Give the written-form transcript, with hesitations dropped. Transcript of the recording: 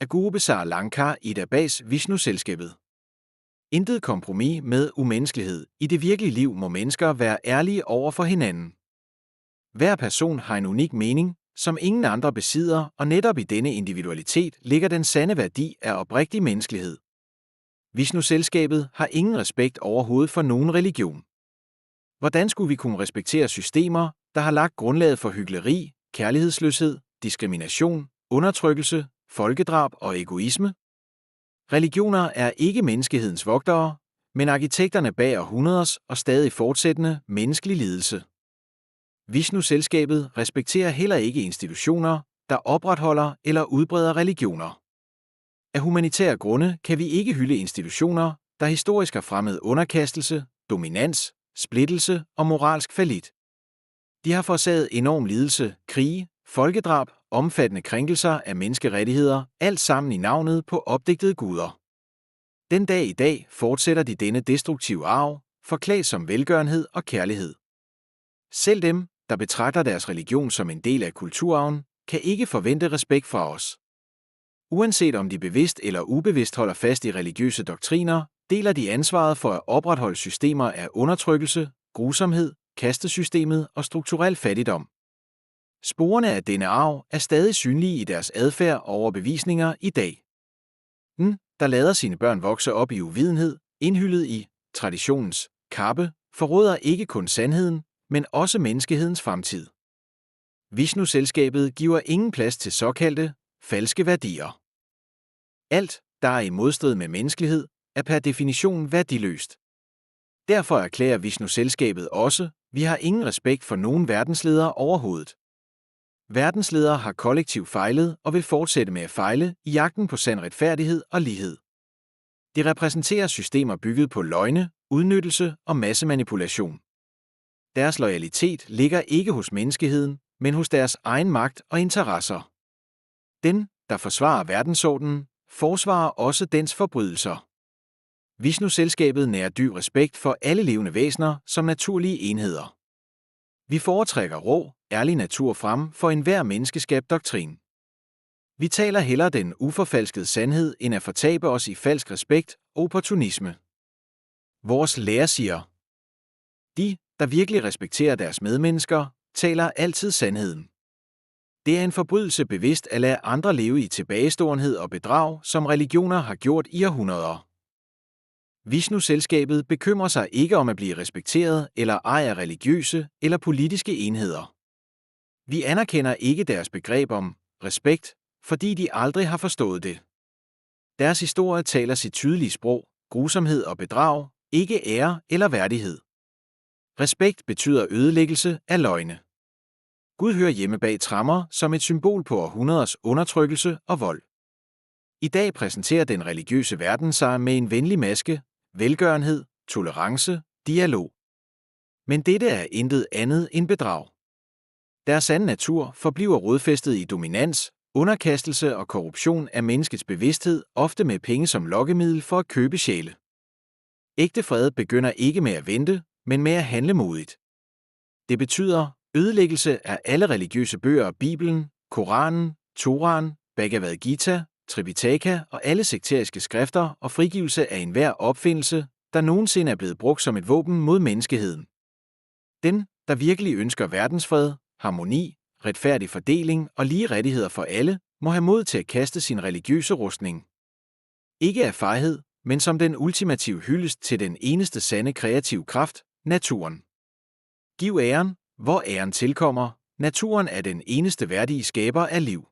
af Guru Besar Lankar Ida Bas Vishnu-selskabet. Intet kompromis med umenneskelighed. I det virkelige liv må mennesker være ærlige over for hinanden. Hver person har en unik mening, som ingen andre besidder, og netop i denne individualitet ligger den sande værdi af oprigtig menneskelighed. Vishnu-selskabet har ingen respekt overhovedet for nogen religion. Hvordan skulle vi kunne respektere systemer, der har lagt grundlaget for hykleri, kærlighedsløshed, diskrimination, undertrykkelse, folkedrab og egoisme? Religioner er ikke menneskehedens vogtere, men arkitekterne bag århundreders og stadig fortsættende menneskelig lidelse. Vishnu-selskabet respekterer heller ikke institutioner, der opretholder eller udbreder religioner. Af humanitære grunde kan vi ikke hylde institutioner, der historisk har fremmet underkastelse, dominans, splittelse og moralsk fallit. De har forårsaget enorm lidelse, krige, folkedrab, omfattende krænkelser af menneskerettigheder, alt sammen i navnet på opdigtede guder. Den dag i dag fortsætter de denne destruktive arv, forklædt som velgørenhed og kærlighed. Selv dem, der betragter deres religion som en del af kulturarven, kan ikke forvente respekt fra os. Uanset om de bevidst eller ubevidst holder fast i religiøse doktriner, deler de ansvaret for at opretholde systemer af undertrykkelse, grusomhed, kastesystemet og strukturel fattigdom. Sporene af denne arv er stadig synlige i deres adfærd og overbevisninger i dag. Den, der lader sine børn vokse op i uvidenhed, indhyllet i traditionens kappe, forråder ikke kun sandheden, men også menneskehedens fremtid. Vishnu-selskabet giver ingen plads til såkaldte falske værdier. Alt, der er i modstrid med menneskelighed, er per definition værdiløst. Derfor erklærer Vishnu-selskabet også, vi har ingen respekt for nogen verdensledere overhovedet. Verdensledere har kollektivt fejlet og vil fortsætte med at fejle i jagten på sand retfærdighed og lighed. De repræsenterer systemer bygget på løgne, udnyttelse og massemanipulation. Deres loyalitet ligger ikke hos menneskeheden, men hos deres egen magt og interesser. Den, der forsvarer verdensordenen, forsvarer også dens forbrydelser. Vishnu-selskabet nærer dyb respekt for alle levende væsener som naturlige enheder. Vi foretrækker rå, ærlig natur frem for enhver menneskeskabt doktrin. Vi taler hellere den uforfalskede sandhed, end at fortabe os i falsk respekt og opportunisme. Vores lære siger: de, der virkelig respekterer deres medmennesker, taler altid sandheden. Det er en forbrydelse bevidst at lade andre leve i tilbageståenhed og bedrag, som religioner har gjort i århundreder. Vishnu-selskabet bekymrer sig ikke om at blive respekteret eller ej af religiøse eller politiske enheder. Vi anerkender ikke deres begreb om respekt, fordi de aldrig har forstået det. Deres historie taler sit tydelige sprog, grusomhed og bedrag, ikke ære eller værdighed. Respekt betyder ødelæggelse af løgne. Gud hører hjemme bag tremmer som et symbol på århundreders undertrykkelse og vold. I dag præsenterer den religiøse verden sig med en venlig maske, velgørenhed, tolerance, dialog. Men dette er intet andet end bedrag. Deres sande natur forbliver rodfæstet i dominans, underkastelse og korruption af menneskets bevidsthed, ofte med penge som lokkemiddel for at købe sjæle. Ægte fred begynder ikke med at vente, men med at handle modigt. Det betyder ødelæggelse af alle religiøse bøger, Bibelen, Koranen, Toraen, Bhagavad Gita, Tripitaka og alle sekteriske skrifter og frigivelse af enhver opfindelse, der nogensinde er blevet brugt som et våben mod menneskeheden. Den, der virkelig ønsker verdensfred, harmoni, retfærdig fordeling og lige rettigheder for alle, må have mod til at kaste sin religiøse rustning. Ikke af fejhed, men som den ultimative hyldest til den eneste sande kreative kraft, naturen. Giv æren, hvor æren tilkommer. Naturen er den eneste værdige skaber af liv.